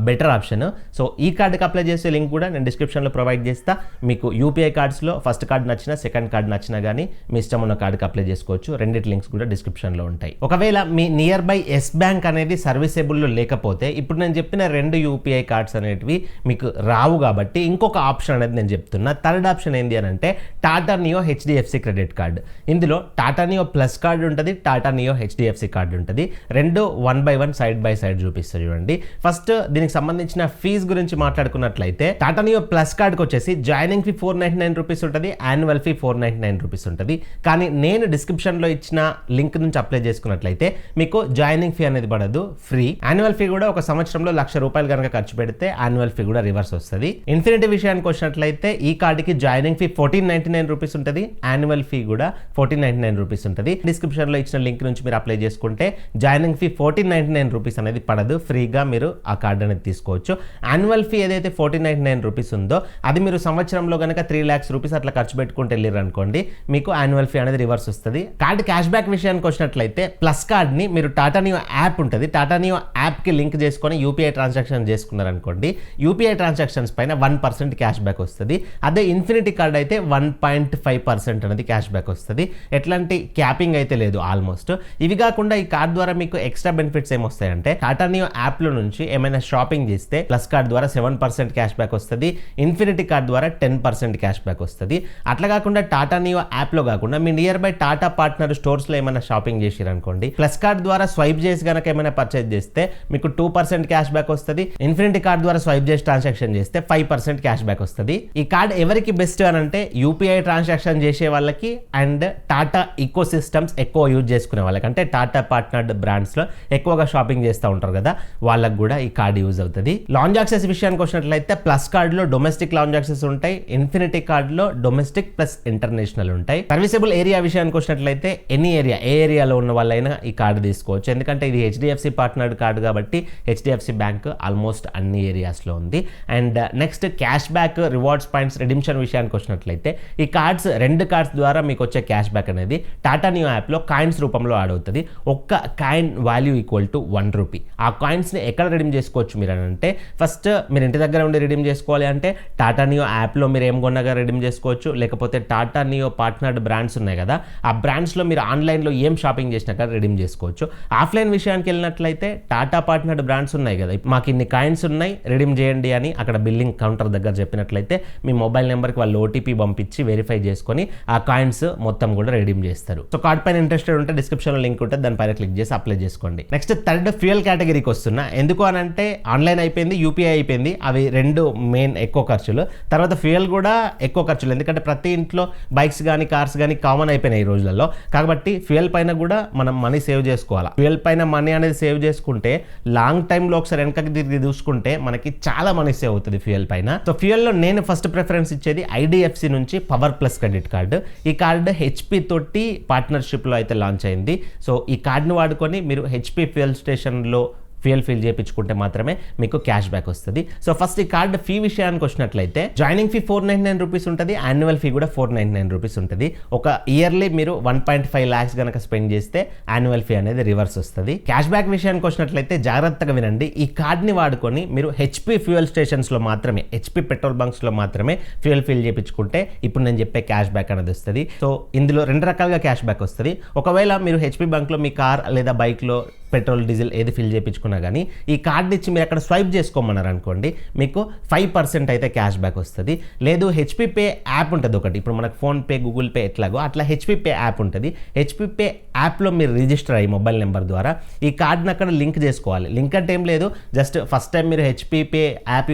బెటర్ ఆప్షన్. సో ఈ కార్డుకి అప్లై చేసే లింక్ కూడా నేను డిస్క్రిప్షన్లో ప్రొవైడ్ చేస్తా. మీకు యూపీఐ కార్డ్స్లో ఫస్ట్ కార్డ్ నచ్చినా, సెకండ్ కార్డ్ నచ్చినా కానీ మీ ఇష్టం ఉన్న కార్డుకి అప్లై చేసుకోవచ్చు. రెండిటి లింక్స్ కూడా డిస్క్రిప్షన్లో ఉంటాయి. ఒకవేళ మీ నియర్ బై ఎస్ బ్యాంక్ అనేది సర్వీసబుల్లో లేకపోతే, ఇప్పుడు నేను చెప్పిన 2 యూపీఐ కార్డ్స్ అనేటివి మీకు రావు కాబట్టి ఇంకొక ఆప్షన్ అనేది నేను చెప్తున్నా. థర్డ్ ఆప్షన్ ఏంటి అని అంటే, Tata neo HDFC credit card. ఇందులో టాటా నియో ప్లస్ కార్డు ఉంటుంది, టాటా నియో హెచ్డిఎఫ్సి కార్డు ఉంటుంది. రెండు 1 by 1 సైడ్ బై సైడ్ చూపిస్తారు చూడండి. ఫస్ట్ దీనికి సంబంధించిన ఫీజు గురించి మాట్లాడుకున్నట్లయితే, టాటా నియో ప్లస్ కార్డ్కి వచ్చేసి జాయినింగ్ ఫీ 499 రూపీస్ ఉంటుంది, యాన్యువల్ ఫీ 499 రూపీస్ ఉంటుంది. కానీ నేను డిస్క్రిప్షన్లో ఇచ్చిన లింక్ నుంచి అప్లై చేసుకున్నట్లయితే మీకు జాయినింగ్ ఫీ అనేది పడదు, ఫ్రీ. యాన్యువల్ ఫీ కూడా ఒక సంవత్సరంలో ₹1,00,000 కనుక ఖర్చు పెడితే యాన్యువల్ ఫీ కూడా రివర్స్ వస్తుంది. ఇన్ఫినిటీ విషయానికి వచ్చినట్లయితే ఈ కార్డుకి జాయినింగ్ ఫీ 1499 రూపీస్ ఉంటుంది, యాన్యువల్ ఫీ కూడా 1499 రూపీస్ ఉంటుంది. డిస్క్రిప్షన్లో ఇచ్చిన లింక్ నుంచి మీరు అప్లై చేసుకుంటే జాయినింగ్ ఫీ 1499 రూపీస్ అనేది పడదు, ఫ్రీగా మీరు ఆ కార్డు అనేది తీసుకోవచ్చు. యాన్యువల్ ఫీ ఏదైతే 1499 రూపీస్ ఉందో అది మీరు సంవత్సరంలో కనుక 3 lakhs రూపీస్ అట్లా ఖర్చు పెట్టుకుంటే వెళ్ళారు అనుకోండి, మీకు యాన్యువల్ ఫీ అనేది రివర్స్ వస్తుంది. కార్డు క్యాష్ బ్యాక్ విషయానికి వచ్చినట్లయితే ప్లస్ కార్డ్ని మీరు టాటా నియో యాప్ ఉంటుంది, టాటా నియో యాప్కి లింక్ చేసుకొని యూపీఐ ట్రాన్సాక్షన్ చేసుకున్నారనుకోండి, యూపీఐ ట్రాన్సాక్షన్స్ పైన 1% క్యాష్ బ్యాక్ వస్తుంది. అదే ఇన్ఫినిటీ కార్డ్ అయితే 1.5% అనేది క్యాష్ బ్యాక్ వస్తుంది. ఎట్లాంటి క్యాపింగ్ అయితే లేదు ఆల్మోస్ట్. ఇవి కాకుండా ఈ కార్డ్ ద్వారా మీకు ఎక్స్ట్రా బెనిఫిట్స్ ఏమొస్తాయంటే టాటా నియో యాప్లో నుంచి ఏమైనా షాపింగ్ చేస్తే ప్లస్ కార్డ్ ద్వారా 7% క్యాష్ బ్యాక్ వస్తుంది, ఇన్ఫినిటీ కార్డ్ ద్వారా 10% క్యాష్ బ్యాక్ వస్తుంది. అట్లా కాకుండా టాటా నియో యాప్లో కాకుండా మీ నియర్ బై టాటా పార్ట్నర్ స్టోర్స్లో ఏమైనా షాపింగ్ చేసిరనుకోండి, ప్లస్ కార్డ్ ద్వారా స్వైప్ చేసి కనుక ఏమైనా పర్చేజ్ చేస్తే మీకు 2% క్యాష్ బ్యాక్ వస్తుంది. ఇన్ఫినిటీ కార్డ్ ద్వారా స్వైప్ చేసి ట్రాన్సాక్షన్ చేస్తే 5% క్యాష్ బ్యాక్ వస్తుంది. ఈ కార్డ్ ఎవరికి బెస్ట్ అని అంటే యూపీఐ ట్రాన్సాక్షన్ చేసే వాళ్ళకి అండ్ టాటా ఈకో సిస్టమ్స్ ఎక్కువ యూజ్ చేసుకునే వాళ్ళకి, అంటే టాటా పార్ట్నర్డ్ బ్రాండ్స్లో ఎక్కువగా షాపింగ్ చేస్తూ ఉంటారు కదా, వాళ్ళకి కూడా ఈ కార్డ్ యూజ్ అవుతుంది. లాంజ్ యాక్సెస్ విషయానికి వచ్చినట్లయితే ప్లస్ కార్డ్లో డొమెస్టిక్ లాంజ్ యాక్సెస్ ఉంటాయి, ఇన్ఫినిటీ కార్డ్లో డొమెస్టిక్ ప్లస్ ఇంటర్నేషనల్ ఉంటాయి. సర్వీసబుల్ ఏరియా విషయానికి వచ్చినట్లయితే ఎనీ ఏరియా, ఏ ఏరియాలో ఉన్న వాళ్ళైనా ఈ కార్డు తీసుకోవచ్చు. ఎందుకంటే ఇది హెచ్డిఎఫ్సి పార్ట్నర్డ్ కార్డు కాబట్టి హెచ్డిఎఫ్సి బ్యాంక్ ఆల్మోస్ట్ అన్ని ఏరియాస్లో ఉంది. And next cash back, rewards points, redemption విషయానికి వచ్చినట్లయితే ఈ కార్డ్స్ 2 కార్డ్స్ ద్వారా మీకు వచ్చే క్యాష్ బ్యాక్ అనేది టాటా నియో యాప్లో కాయిన్స్ రూపంలో యాడ్ అవుతుంది. ఒక్క కాయిన్ వాల్యూ ఈక్వల్ టు ₹1. ఆ కాయిన్స్ని ఎక్కడ రిడీమ్ చేసుకోవచ్చు మీరు అని అంటే, ఫస్ట్ మీరు ఇంటి దగ్గర ఉండి రిడీమ్ చేసుకోవాలి అంటే టాటా నియో యాప్లో మీరు ఏం కొన్నగా రిడీమ్ చేసుకోవచ్చు, లేకపోతే టాటా నియో పార్ట్నర్డ్ బ్రాండ్స్ ఉన్నాయి కదా, ఆ బ్రాండ్స్లో మీరు ఆన్లైన్లో ఏం షాపింగ్ చేసినాక రిడీమ్ చేసుకోవచ్చు. ఆఫ్లైన్ విషయానికి వెళ్ళినట్లయితే టాటా పార్ట్నర్డ్ బ్రాండ్స్ ఉన్నాయి కదా, మాకు ఇన్ని కాయిన్స్ ఉన్నాయి రిడీమ్ చేయండి అని అక్కడ బిల్లింగ్ కౌంటర్ దగ్గర చెప్పినట్లయితే మీ మొబైల్ నెంబర్కి వాళ్ళు ఓటీపీ పంపించి వెరిఫై చేసుకొని ఆ కాయిన్స్ మొత్తం కూడా రిడీమ్ చేస్తారు. సో కార్డ్ పైన ఇంట్రెస్టెడ్ ఉంటే డిస్క్రిప్షన్లో లింక్ ఉంటుంది, దానిపైన క్లిక్ చేసి అప్లై చేసుకోండి. నెక్స్ట్ థర్డ్ ఫ్యూయల్ కేటగిరీకి వస్తున్నా. ఎందుకు అని అంటే ఆన్లైన్ అయిపోయింది, యూపీఐ అయిపోయింది, అవి 2 మెయిన్ ఎక్కువ ఖర్చులు. తర్వాత ఫ్యూయల్ కూడా ఎక్కువ ఖర్చులు, ఎందుకంటే ప్రతి ఇంట్లో బైక్స్ కానీ కార్స్ కానీ కామన్ అయిపోయినాయి ఈ రోజులలో. కాబట్టి ఫ్యూయల్ పైన కూడా మనం మనీ సేవ్ చేసుకోవాలి. ఫ్యూయల్ పైన మనీ అనేది సేవ్ చేసుకుంటే లాంగ్ టైంలో ఒకసారి వెనకకి తిరిగి చూసుకుంటే మనకి చాలా మనీ సేవ్ అవుతుంది ఫ్యూయల్ పైన. సో ఫ్యూయల్లో నేను ఫస్ట్ ప్రిఫరెన్స్ ఇచ్చేది ఐడిఎఫ్సి నుంచి పవర్ ప్లస్ క్రెడిట్ కార్డు. ఈ కార్డు హెచ్పి తోటి పార్ట్నర్షిప్లో అయితే లాంచ్ అయింది. సో ఈ కార్డును వాడుకొని మీరు హెచ్పి ఫ్యూయల్ స్టేషన్లో ఫ్యూయల్ ఫిల్ చేయించుకుంటే మాత్రమే మీకు క్యాష్ బ్యాక్ వస్తుంది. సో ఫస్ట్ ఈ కార్డు ఫీ విషయానికి వచ్చినట్లయితే జాయినింగ్ ఫీ 499 రూపీస్ ఉంటుంది, యాన్యువల్ ఫీ కూడా 499 రూపీస్ ఉంటుంది. ఒక ఇయర్లీ మీరు 1.5 lakhs కనుక స్పెండ్ చేస్తే యాన్యువల్ ఫీ అనేది రివర్స్ వస్తుంది. క్యాష్ బ్యాక్ విషయానికి వచ్చినట్లయితే జాగ్రత్తగా వినండి, ఈ కార్డ్ని వాడుకొని మీరు హెచ్పి ఫ్యూయల్ స్టేషన్స్లో మాత్రమే, హెచ్పి పెట్రోల్ బంక్స్లో మాత్రమే ఫ్యూయల్ ఫిల్ చేయించుకుంటే ఇప్పుడు నేను చెప్పే క్యాష్ బ్యాక్ అనేది వస్తుంది. సో ఇందులో 2 రకాలుగా క్యాష్ బ్యాక్ వస్తుంది. ఒకవేళ మీరు హెచ్పి బంక్లో మీ కార్ లేదా బైక్లో పెట్రోల్ డీజిల్ ఏది ఫిల్ చేయించుకున్నా కానీ ఈ కార్డు ఇచ్చి మీరు అక్కడ స్వైప్ చేసుకోమన్నారు అనుకోండి, మీకు 5% అయితే క్యాష్ బ్యాక్ వస్తుంది. లేదు హెచ్పి పే యాప్ ఉంటుంది ఒకటి, ఇప్పుడు మనకు ఫోన్పే, గూగుల్ పే ఎట్లాగో అట్లా హెచ్పి పే యాప్ ఉంటుంది. హెచ్పి పే యాప్లో మీరు రిజిస్టర్ అయ్యి మొబైల్ నెంబర్ ద్వారా ఈ కార్డుని అక్కడ లింక్ చేసుకోవాలి. లింక్ అంటే ఏం లేదు, జస్ట్ ఫస్ట్ టైం మీరు హెచ్పి పే యాప్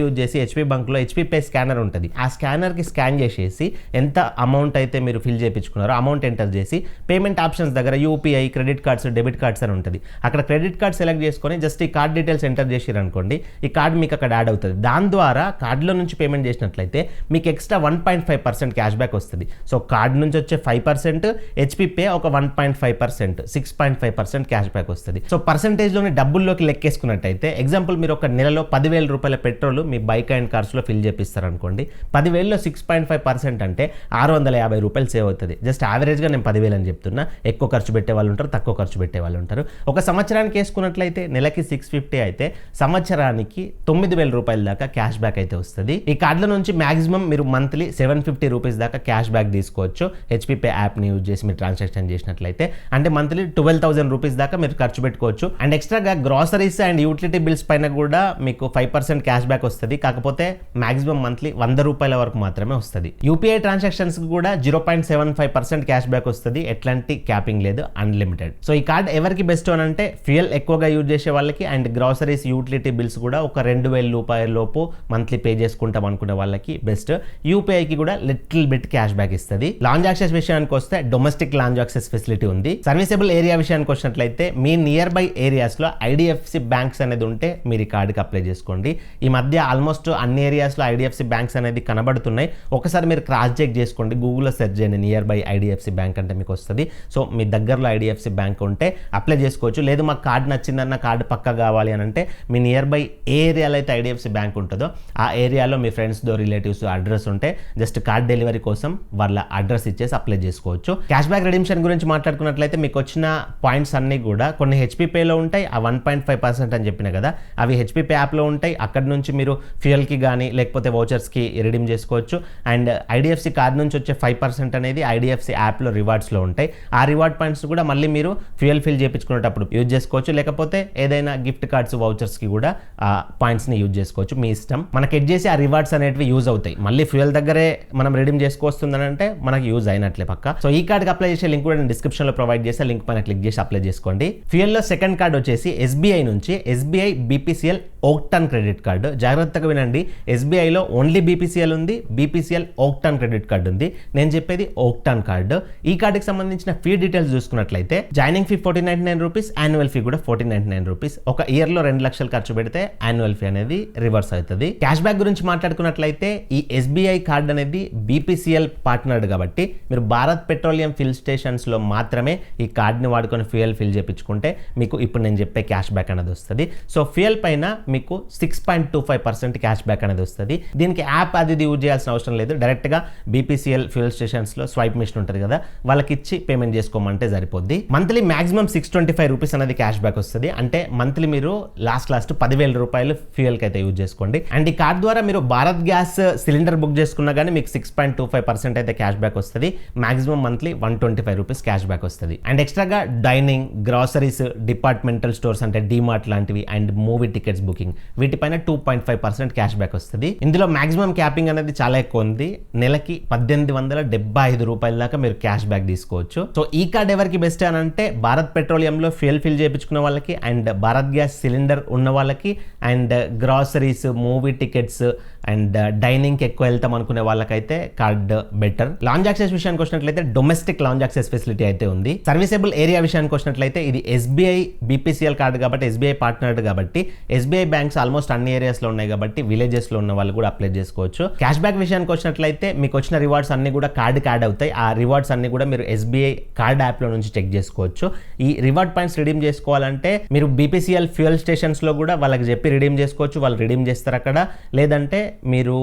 యూజ్ చేసి హెచ్పి బంక్లో హెచ్పి పే స్కానర్ ఉంటుంది, ఆ స్కానర్కి స్కాన్ చేసేసి ఎంత అమౌంట్ అయితే మీరు ఫిల్ చేయించుకున్నారో అమౌంట్ ఎంటర్ చేసి పేమెంట్ ఆప్షన్స్ దగ్గర UPI, credit cards, debit cards అని ఉంటుంది, అక్కడ క్రెడిట్ కార్డ్ సెలెక్ట్ చేసుకొని జస్ట్ ఈ కార్డ్ డీటెయిల్స్ ఎంటర్ చేసిరు అనుకోండి, ఈ కార్డ్ మీకు అక్కడ యాడ్ అవుతుంది. దాని ద్వారా కార్డులో నుంచి పేమెంట్ చేసినట్లయితే మీకు ఎక్స్ట్రా 1.5% క్యాష్ బ్యాక్ వస్తుంది. సో కార్డ్ నుంచి వచ్చే 5%, హెచ్పి పే ఒక 1.5%, 6.5% క్యాష్ బ్యాక్ వస్తుంది. సో పర్సెంటేజ్లోని డబ్బుల్లోకి లెక్కేసుకున్నట్టయితే ఎగ్జాంపుల్ మీరు ఒక నెలలో ₹10,000 పెట్రోల్ మీ బైక్ అండ్ కార్స్లో ఫిల్ చేపిస్తారు అనుకోండి, 10,000లో 6.5% అంటే ₹650 సేవ్ అవుతుంది. జస్ట్ యావరేజ్గా నేను 10,000 అని చెప్తున్నా, ఎక్కువ ఖర్చు పెట్టే వాళ్ళు ఉంటారు, తక్కువ ఖర్చు పెట్టే వాళ్ళు ఉంటారు. ఒక సంవత్సరానికి వేసుకున్నట్లయితే నెలకి 650 అయితే సంవత్సరానికి ₹9,000 దాకా క్యాష్ బ్యాక్ అయితే వస్తుంది. ఈ కార్డుల నుంచి మాక్సిమం మీరు మంత్లీ ₹750 దాకా క్యాష్ బ్యాక్ తీసుకోవచ్చు హెచ్పి పే యాప్ని యూజ్ చేసి మీరు ట్రాన్సాక్షన్ చేసినట్లయితే. అంటే మంత్లీ ₹12,000 దాకా మీరు ఖర్చు పెట్టుకోవచ్చు. అండ్ ఎక్స్ట్రాగా గ్రాసరీస్ అండ్ యూటిలిటీ బిల్స్ పైన కూడా మీకు 5% క్యాష్ బ్యాక్ వస్తుంది. కాకపోతే మాక్సిమం మంత్లీ ₹100 వరకు మాత్రమే వస్తుంది. యూపీఐ ట్రాన్సాక్షన్స్ కూడా 0.75% క్యాష్ బ్యాక్ వస్తుంది. ఎట్లాంటి క్యాపింగ్ లేదు, అన్లిమిటెడ్. సో ఈ కార్డ్ ఎవరికి బెస్ట్ అని అంటే ఫ్యూయల్ ఎక్కువగా యూజ్ చేసే వాళ్ళకి అండ్ గ్రాసరీస్ యూటిలిటీ బిల్స్ కూడా ఒక 2,000 రూపాయల లోపు మంత్లీ పే చేసుకుంటాం అనుకునే వాళ్ళకి బెస్ట్. యూపీఐకి కూడా లిటిల్ బిట్ క్యాష్ బ్యాక్ ఇస్తుంది. లాంజ్ యాక్సెస్ విషయానికి వస్తే డొమెస్టిక్ లాంజ్ యాక్సెస్ ఫెసిలిటీ ఉంది. సర్వీసబుల్ ఏరియా విషయానికి వచ్చినట్లయితే మీ నియర్ బై ఏరియాస్ లో ఐడిఎఫ్సి బ్యాంక్స్ అనేది ఉంటే మీరు ఈ కార్డుకి అప్లై చేసుకోండి. ఈ మధ్య ఆల్మోస్ట్ అన్ని ఏరియాస్ లో ఐడిఎఫ్సి బ్యాంక్స్ అనేది కనబడుతున్నాయి. ఒకసారి మీరు క్రాస్ చెక్ చేసుకోండి, గూగుల్లో సెర్చ్ చేయండి నియర్ బై ఐడిఎఫ్సి బ్యాంక్ అంటే మీకు వస్తుంది. సో మీ దగ్గరలో ఐడిఎఫ్సి బ్యాంక్ ఉంటే అప్లై చేసుకోవచ్చు. లేదు మాకు కార్డు నచ్చిందన్న కార్డు పక్క కావాలి అని అంటే మీ నియర్ బై ఏ ఏరియాలో అయితే ఐడిఎఫ్సి బ్యాంక్ ఉంటుందో ఆ ఏరియాలో మీ ఫ్రెండ్స్తో రిలేటివ్స్ అడ్రస్ ఉంటే జస్ట్ కార్డ్ డెలివరీ కోసం వాళ్ళ అడ్రస్ ఇచ్చేసి అప్లై చేసుకోవచ్చు. క్యాష్ బ్యాక్ రిడీమ్షన్ గురించి మాట్లాడుకున్నట్లయితే మీకు వచ్చిన పాయింట్స్ అన్ని కూడా కొన్ని హెచ్పీ పేలో ఉంటాయి. ఆ 1.5% అని చెప్పిన కదా, అవి హెచ్పీ పే యాప్లో ఉంటాయి. అక్కడ నుంచి మీరు ఫ్యూయల్కి కానీ లేకపోతే వౌచర్స్కి రిడీమ్ చేసుకోవచ్చు. అండ్ ఐడిఎఫ్సి కార్డ్ నుంచి వచ్చే 5% అనేది ఐడిఎఫ్సి యాప్లో రివార్డ్స్లో ఉంటాయి. ఆ రివార్డ్ పాయింట్స్ కూడా మళ్ళీ మీరు ఫ్యూయల్ ఫిల్ చేయించుకునేటప్పుడు యూజ్ చేసుకోవచ్చు. లేకపోతే ఏదైనా గిఫ్ట్ కార్డ్స్ వౌచర్స్కి కూడా ఆ పాయింట్స్ని యూజ్ చేసుకోవచ్చు, మీ ఇష్టం. మనకి ఎడ్ చేసి ఆ రివార్డ్స్ అనేవి యూజ్ అవుతాయి. మళ్ళీ ఫ్యూయల్ దగ్గరే మనం రిడీమ్ చేసుకోవస్తుందని అంటే మనకి యూజ్ అయినట్లే పక్క. సో ఈ కార్డ్కి అప్లై చేసే లింక్ కూడా నేను డిస్క్రిప్షన్లో ప్రొవైడ్ చేస్తే లింక్ పైన క్లిక్ చేసి అప్లై చేసుకోండి. ఫ్యూయల్లో సెకండ్ కార్డ్ వచ్చేసి ఎస్బీఐ నుంచి ఎస్బీఐ బీపీసీఎల్ ఓక్టాన్ క్రెడిట్ కార్డు. జాగ్రత్తగా వినండి, ఎస్బీఐలో ఓన్లీ బీపీసీఎల్ ఉంది, బీపీసీఎల్ ఓక్టాన్ క్రెడిట్ కార్డు ఉంది. నేను చెప్పేది ఓక్టాన్ కార్డు. ఈ కార్డుకి సంబంధించిన ఫీ డీటెయిల్స్ చూసుకున్నట్లయితే joining fee 1499 rupees, annual fee కూడా 1499 రూపీస్. ఒక ఇయర్ లో 2 లక్షలు ఖర్చు పెడితే యాన్యువల్ ఫీ అనేది రివర్స్ అవుతుంది. క్యాష్ బ్యాక్ గురించి మాట్లాడుకున్నట్లయితే ఈ ఎస్బీఐ కార్డు అనేది బీపీసీఎల్ పార్ట్నర్డ్ కాబట్టి మీరు భారత్ పెట్రోలియం ఫిల్ స్టేషన్స్ లో మాత్రమే ఈ కార్డుని వాడుకొని ఫ్యూయల్ ఫిల్ చేయించుకుంటే మీకు ఇప్పుడు నేను చెప్పే క్యాష్ బ్యాక్ అనేది వస్తుంది. సో ఫ్యూయల్ పైన మీకు 6.25% క్యాష్ బ్యాక్ అనేది వస్తుంది. దీనికి యాప్ అది యూజ్ చేయాల్సిన అవసరం లేదు. డైరెక్ట్ గా బీపీసీఎల్ ఫ్యూయల్ స్టేషన్స్ లో స్వైప్ మిషన్ ఉంటుంది కదా, వాళ్ళకి ఇచ్చి పేమెంట్ చేసుకోమంటే సరిపోద్ది. మంత్లీ మాక్సిమం 625 రూపీస్ అనేది క్యాష్ బ్యాక్ వస్తుంది. అంటే మంత్లీ మీరు లాస్ట్ 10,000 రూపాయలు ఫ్యూయల్ కి అయితే యూజ్ చేసుకోండి. అండ్ ఈ కార్డ్ ద్వారా మీరు భారత్ గ్యాస్ సిలిండర్ బుక్ చేసుకున్నా కానీ మీకు 6.25% అయితే క్యాష్ బ్యాక్ వస్తుంది. Maximum monthly 125 rupees cash back వస్తుంది. అండ్ ఎక్స్ట్రాగా డైనింగ్, గ్రాసరీస్, డిపార్ట్మెంటల్ స్టోర్స్ అంటే డిమార్ట్ లాంటివి అండ్ మూవీ టికెట్స్ బుకింగ్ వీటిపైన 2.5% క్యాష్ బ్యాక్ వస్తుంది. ఇందులో మాక్సిమం క్యాపింగ్ అనేది చాలా ఎక్కువ ఉంది. నెలకి 1875 రూపాయల దాకా మీరు క్యాష్ బ్యాక్ తీసుకోవచ్చు. సో ఈ కార్డ్ ఎవరికి బెస్ట్ అని అంటే భారత్ పెట్రోలియంలో ఫ్యూయల్ ఫిల్ చేయించుకున్న వాళ్ళకి అండ్ భారత్ గ్యాస్ సిలిండర్ ఉన్న వాళ్ళకి and groceries, movie tickets and dining ఎక్కువ వెళ్తాం అనుకునే వాళ్ళకైతే కార్డ్ బెటర్. లాంజ్ యాక్సెస్ విషయానికి వచ్చినట్లయితే డొమెస్టిక్ లాంజ్ యాక్సెస్ ఫెసిలిటీ అయితే ఉంది. సర్వీసబుల్ ఏరియా విషయానికి వచ్చినట్లయితే ఇది ఎస్బీఐ బీపీసీఎల్ కార్డు కాబట్టి ఎస్బీఐ పార్ట్నర్డ్ కాబట్టి ఎస్బీఐ బ్యాంక్స్ ఆల్మోస్ట్ అన్ని ఏరియాస్ లో ఉన్నాయి కాబట్టి విలేజెస్ లో ఉన్న వాళ్ళు కూడా అప్లై చేసుకోవచ్చు. క్యాష్ బ్యాక్ విషయానికి వచ్చినట్లయితే మీకు వచ్చిన రివార్డ్స్ అన్ని కూడా కార్డుకి యాడ్ అవుతాయి. ఆ రివార్డ్స్ అన్ని కూడా మీరు ఎస్బీఐ కార్డ్ యాప్ లో నుంచి చెక్ చేసుకోవచ్చు. ఈ రివార్డ్ పాయింట్స్ రిడీమ్ చేసుకోవాలంటే మీరు బీపీసీఎల్ ఫ్యూయల్ స్టేషన్స్ లో కూడా వాళ్ళకి చెప్పి రిడీమ్ చేసుకోవచ్చు. వాళ్ళు రిడీమ్ చేస్తారు అక్కడ. లేదంటే మీరు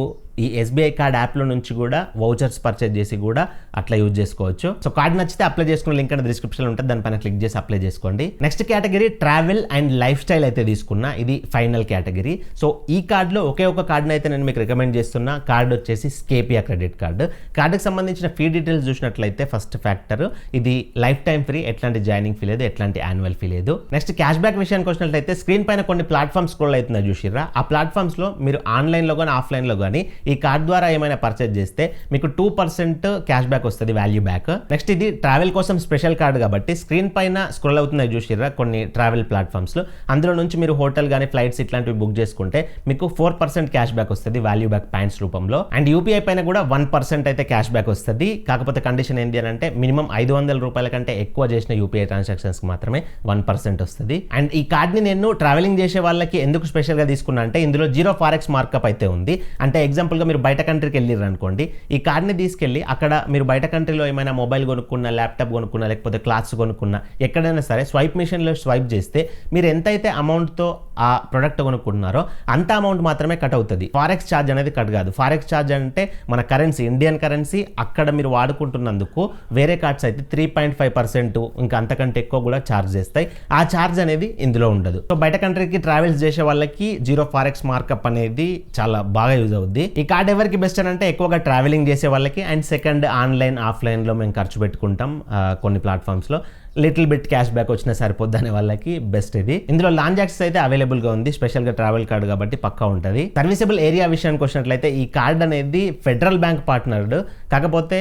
ఈ ఎస్బీఐ కార్డ్ యాప్లో నుంచి కూడా వౌచర్స్ పర్చేజ్ చేసి కూడా అట్లా యూజ్ చేసుకోవచ్చు. సో కార్డ్ నచ్చితే అప్లై చేసుకున్న లింక్ అనేది డిస్క్రిప్షన్లో ఉంటుంది, దానిపైన క్లిక్ చేసి అప్లై చేసుకోండి. Next category travel and life style అయితే తీసుకున్నా, ఇది ఫైనల్ కేటగిరీ. సో ఈ కార్డులో ఒకే ఒక కార్డుని అయితే నేను మీకు రికమెండ్ చేస్తున్నా. కార్డు వచ్చేసి స్కేపియా క్రెడిట్ కార్డు. కార్డుకి సంబంధించిన ఫీ డీటెయిల్స్ చూసినట్లయితే ఫస్ట్ ఫ్యాక్టర్ ఇది లైఫ్ టైం ఫ్రీ, ఎట్లాంటి జాయినింగ్ ఫీ లేదు, ఎట్లాంటి యాన్యువల్ ఫీ లేదు. నెక్స్ట్ క్యాష్ బ్యాక్ విషయానికి వచ్చినట్లయితే స్క్రీన్ పైన కొన్ని ప్లాట్ఫామ్స్ స్క్రోల్ అవుతున్నాయి చూసిర్రా, ఆ ప్లాట్ఫామ్స్ లో మీరు ఆన్లైన్లో కానీ ఆఫ్లైన్లో కానీ ఈ కార్డ్ ద్వారా ఏమైనా పర్చేజ్ చేస్తే మీకు 2% క్యాష్ బ్యాక్ వస్తుంది, వాల్యూ బ్యాక్. నెక్స్ట్ ఇది ట్రావెల్ కోసం స్పెషల్ కార్డు కాబట్టి స్క్రీన్ పైన స్క్రోల్ అవుతున్నాయి చూసిర్రా కొన్ని ట్రావెల్ ప్లాట్ఫామ్స్ లో, అందులో నుంచి మీరు హోటల్ కానీ ఫ్లైట్స్ ఇట్లాంటివి బుక్ చేసుకుంటే మీకు 4% క్యాష్ బ్యాక్ వస్తుంది వాల్యూ బ్యాక్ పాయింట్స్ రూపంలో. అండ్ యూపీఐ పైన కూడా 1% అయితే క్యాష్ బ్యాక్ వస్తుంది. కాకపోతే కండిషన్ ఏంటి అని అంటే మినిమం 500 రూపాయల కంటే ఎక్కువ చేసిన యూపీఐ ట్రాన్సాక్షన్స్ కి మాత్రమే 1% వస్తుంది. అండ్ ఈ కార్డ్ని నేను ట్రావెలింగ్ చేసే వాళ్ళకి ఎందుకు స్పెషల్ గా తీసుకున్నా అంటే ఇందులో 0 ఫారెక్స్ మార్కప్ అయితే ఉంది. అంటే ఎగ్జాంపుల్ గా మీరు బయట కంట్రీకి వెళ్ళిర్రు అనుకోండి, ఈ కార్డ్ని తీసుకెళ్ళి అక్కడ మీరు బయట కంట్రీలో ఏమైనా మొబైల్ కొనుక్కున్నా, ల్యాప్టాప్ కొనుక్కున్నా, లేకపోతే క్లాత్స్ కొనుక్కున్నా, ఎక్కడైనా సరే స్వైప్ మిషన్లో స్వైప్ చేస్తే మీరు ఎంతైతే అమౌంట్తో ఆ ప్రొడక్ట్ కొనుక్కుంటున్నారో అంత అమౌంట్ మాత్రమే కట్ అవుతుంది. ఫారెక్స్ ఛార్జ్ అనేది కట్ కాదు. ఫారెక్స్ ఛార్జ్ అంటే మన కరెన్సీ, ఇండియన్ కరెన్సీ అక్కడ మీరు వాడుకుంటున్నందుకు వేరే కార్డ్స్ అయితే 3.5% ఇంకా అంతకంటే ఎక్కువ కూడా ఛార్జ్ చేస్తాయి. ఆ ఛార్జ్ అనేది ఇందులో ఉండదు. సో బయట కంట్రీకి ట్రావెల్స్ చేసే వాళ్ళకి 0 ఫారెక్స్ మార్కప్ అనేది చాలా బాగా యూజ్ అవుద్ది. ఈ కార్డ్ ఎవరికి బెస్ట్ అని అంటే ఎక్కువగా ట్రావెలింగ్ చేసే వాళ్ళకి అండ్ సెకండ్ ఆన్లైన్ ఆఫ్లైన్లో మేము ఖర్చు పెట్టుకుంటాం కొన్ని ప్లాట్ఫామ్స్లో, లిటిల్ బిట్ క్యాష్ బ్యాక్ వచ్చినా సరిపోద్ది అనే వాళ్ళకి బెస్ట్ ఇది. ఇందులో లాంజ్ యాక్సెస్ అయితే అవైలబుల్ అవైలబుల్ గా ఉంది, స్పెషల్ గా ట్రావెల్ కార్డు కాబట్టి పక్కా ఉంటుంది. సర్వీసబుల్ ఏరియా విషయానికి వచ్చినట్లయితే ఈ కార్డ్ అనేది ఫెడరల్ బ్యాంక్ పార్ట్నర్డ్, కాకపోతే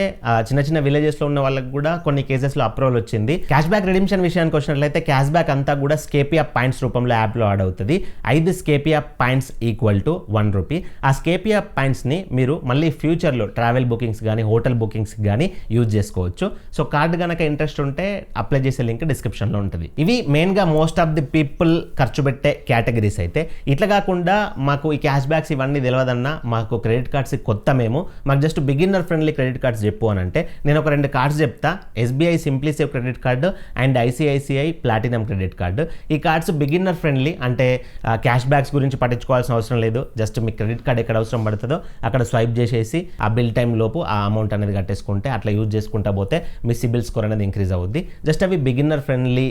చిన్న చిన్న విలేజెస్ లో ఉన్న వాళ్ళకి కూడా కొన్ని కేసెస్ లో అప్రూవల్ వచ్చింది. క్యాష్ బ్యాక్ రిడీమ్షన్ విషయానికి వచ్చినట్లయితే క్యాష్ బ్యాక్ అంతా కూడా స్కేపియా పాయింట్స్ రూపంలో యాప్ లో యాడ్ అవుతుంది. 5 స్కేపియా పాయింట్స్ ఈక్వల్ టు 1 రూపీ. ఆ స్కేపియా పాయింట్స్ ని మీరు మళ్ళీ ఫ్యూచర్ లో ట్రావెల్ బుకింగ్స్ కానీ హోటల్ బుకింగ్స్ కానీ యూజ్ చేసుకోవచ్చు. సో కార్డు కనుక ఇంట్రెస్ట్ ఉంటే అప్లై చేసే లింక్ డిస్క్రిప్షన్ లో ఉంటుంది. ఇవి మెయిన్ గా మోస్ట్ ఆఫ్ ది పీపుల్ ఖర్చు పెట్టే కేటగిరీస్. అయితే ఇట్లా కాకుండా మాకు ఈ క్యాష్ బ్యాక్స్ ఇవన్నీ తెలియదన్నా, మాకు క్రెడిట్ కార్డ్స్ కొత్త, మాకు just beginner friendly credit cards చెప్పు అని అంటే నేను ఒక 2 కార్డ్స్ చెప్తా. SBI SimplySave credit card and ICICI platinum credit card. ఈ కార్డ్స్ బిగినర్ ఫ్రెండ్లీ, అంటే క్యాష్ బ్యాక్స్ గురించి పట్టించుకోవాల్సిన అవసరం లేదు. జస్ట్ మీ క్రెడిట్ కార్డ్ ఎక్కడ అవసరం పడుతుందో అక్కడ స్వైప్ చేసేసి ఆ బిల్ టైం లోపు ఆ అమౌంట్ అనేది కట్టేసుకుంటే అట్లా యూజ్ చేసుకుంటా పోతే మీ సిబిల్ స్కోర్ అనేది ఇంక్రీజ్ అవుద్ది. జస్ట్ అవి బిగినర్ ఫ్రెండ్లీ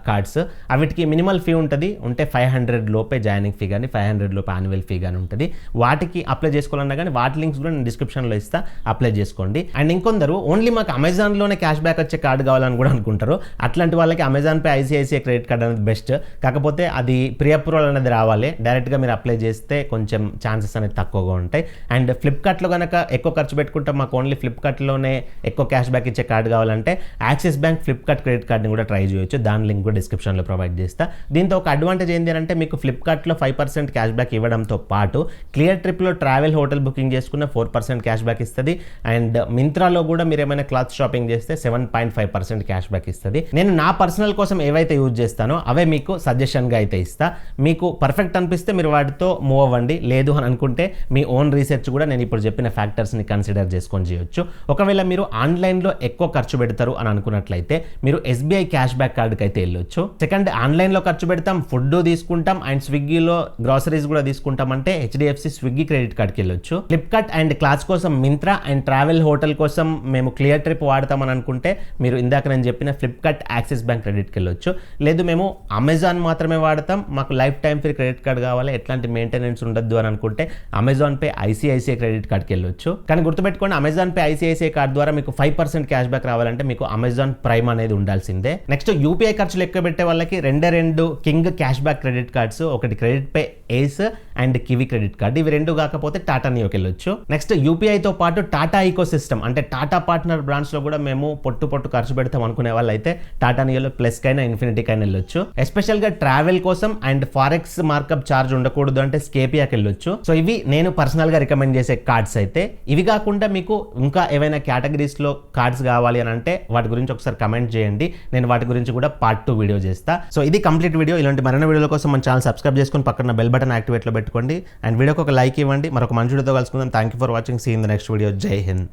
కార్డ్స్. అవిటికి మినిమల్ ఫీ ఉంటే 500 లోపే జాయినింగ్ ఫీ కానీ 500 లోపే యాన్యువల్ ఫీ కానీ ఉంటుంది. వాటికి అప్లై చేసుకోవాలన్నా కానీ వాటి లింక్స్ కూడా నేను డిస్క్రిప్షన్లో ఇస్తా, అప్లై చేసుకోండి. అండ్ ఇంకొందరు ఓన్లీ మాకు అమెజాన్లోనే క్యాష్ బ్యాక్ వచ్చే కార్డు కావాలని కూడా అనుకుంటారు. అట్లాంటి వాళ్ళకి Amazon pay ICICI credit card అనేది బెస్ట్. కాకపోతే అది ప్రీ అప్రూవల్ అనేది రావాలి. డైరెక్ట్గా మీరు అప్లై చేస్తే కొంచెం ఛాన్సెస్ అనేది తక్కువగా ఉంటాయి. అండ్ ఫ్లిప్కార్ట్లో కనుక ఎక్కువ ఖర్చు పెట్టుకుంటే మాకు ఓన్లీ ఫ్లిప్కార్ట్లోనే ఎక్కువ క్యాష్ బ్యాక్ ఇచ్చే కార్డు కావాలంటే యాక్సిస్ బ్యాంక్ ఫ్లిప్కార్ట్ క్రెడిట్ కార్డ్ని కూడా ట్రై చేయొచ్చు. దాని లింక్ కూడా డిస్క్రిప్షన్లో ప్రొవైడ్ చేస్తా. దీంతో ఒక అడ్వాంటేజ్ ఏంటి అంటే మీకు ఫ్లిప్కార్ట్లో 5% క్యాష్ బ్యాక్ ఇవ్వడంతో పాటు క్లియర్ ట్రిప్లో ట్రావెల్ హోటల్ బుకింగ్ చేసుకున్న 4% క్యాష్ బ్యాక్ ఇస్తుంది. అండ్ మింత్రాలో కూడా మీరు ఏమైనా క్లాత్ షాపింగ్ చేస్తే 7.5% క్యాష్ బ్యాక్ ఇస్తుంది. నేను నా పర్సనల్ కోసం ఏవైతే యూజ్ చేస్తానో అవే మీకు సజెషన్గా అయితే ఇస్తా. మీకు పర్ఫెక్ట్ అనిపిస్తే మీరు వాటితో మూవ్ అవ్వండి. లేదు అని అనుకుంటే మీ ఓన్ రీసెర్చ్ కూడా నేను ఇప్పుడు చెప్పిన ఫ్యాక్టర్స్ని కన్సిడర్ చేసుకొని చేయొచ్చు. ఒకవేళ మీరు ఆన్లైన్లో ఎక్కువ ఖర్చు పెడతారు అని అనుకున్నట్లయితే మీరు SBI క్యాష్ బ్యాక్ కార్డుకి అయితే వెళ్ళొచ్చు. సెకండ్, ఆన్లైన్లో ఖర్చు పెడతాం, ఫుడ్ తీసుకుంటాం అండ్ స్విగ్గీలో గ్రాసరీస్ కూడా తీసుకుంటాం అంటే HDFC స్విగ్గీ క్రెడిట్ కార్డ్కి వెళ్ళొచ్చు. ఫ్లిప్కార్ట్ అండ్ క్లాత్స్ కోసం మింత్రా అండ్ ట్రావెల్ హోటల్ కోసం మేము క్లియర్ ట్రిప్ వాడతామని అనుకుంటే మీరు ఇందాక నేను చెప్పిన ఫ్లిప్కార్ట్ యాక్సిస్ బ్యాంక్ క్రెడిట్కి వెళ్ళొచ్చు. లేదు మేము అమెజాన్ మాత్రమే వాడతాం, మాకు life time free credit card కావాలి, ఎట్లాంటి మెయింటెనెన్స్ ఉండొద్దు అని అనుకుంటే అమెజాన్ పే ICICI క్రెడిట్ కార్డ్కి వెళ్ళొచ్చు. కానీ గుర్తుపెట్టుకోండి, అమెజాన్ పే ICICI కార్డ్ ద్వారా మీకు 5% క్యాష్ బ్యాక్ రావాలంటే మీకు అమెజాన్ ప్రైమ్ అనేది ఉండాల్సిందే. నెక్స్ట్, UPI ఖర్చులు ఎక్కువ పెట్టే వాళ్ళకి 2 king cash back credit cards, ఒకటి credit pay ace and Kiwi credit card. ఇవి 2 కాకపోతే టాటా నియోకి వెళ్ళొచ్చు. నెక్స్ట్, UPIతో పాటు టాటా ఈకో సిస్టమ్ అంటే టాటా పార్ట్నర్ బ్రాండ్స్ లో కూడా మేము పొట్టు ఖర్చు పెడతాం అనుకునే వాళ్ళు అయితే టాటా నియోలో ప్లస్ కైనా ఇన్ఫినిటీకైనా వెళ్ళొచ్చు. ఎస్పెషల్ గా ట్రావెల్ కోసం అండ్ ఫారెక్స్ మార్కప్ చార్జ్ ఉండకూడదు అంటే స్కేపియాకి వెళ్ళొచ్చు. సో ఇవి నేను పర్సనల్ గా రికమెండ్ చేసే కార్డ్స్. అయితే ఇవి కాకుండా మీకు ఇంకా ఏవైనా కేటగిరీస్ లో కార్డ్స్ కావాలి అని అంటే వాటి గురించి ఒకసారి కమెంట్ చేయండి, నేను వాటి గురించి కూడా పార్ట్ 2 వీడియో చేస్తా. సో ఇది కంప్లీట్ వీడియో. ఇలాంటి మరిన్ని వీడియోల కోసం మన ఛానల్ సబ్స్క్రైబ్ చేసుకుని పక్కన బెల్ బటన్ యాక్టివేట్ లో పెట్టుకోండి అండ్ వీడియోకి ఒక లైక్ ఇవ్వండి. మరొక మంచి వీడియోతో కలుసుకుందాం. Thank you for watching. See in the next video. జై హింద్.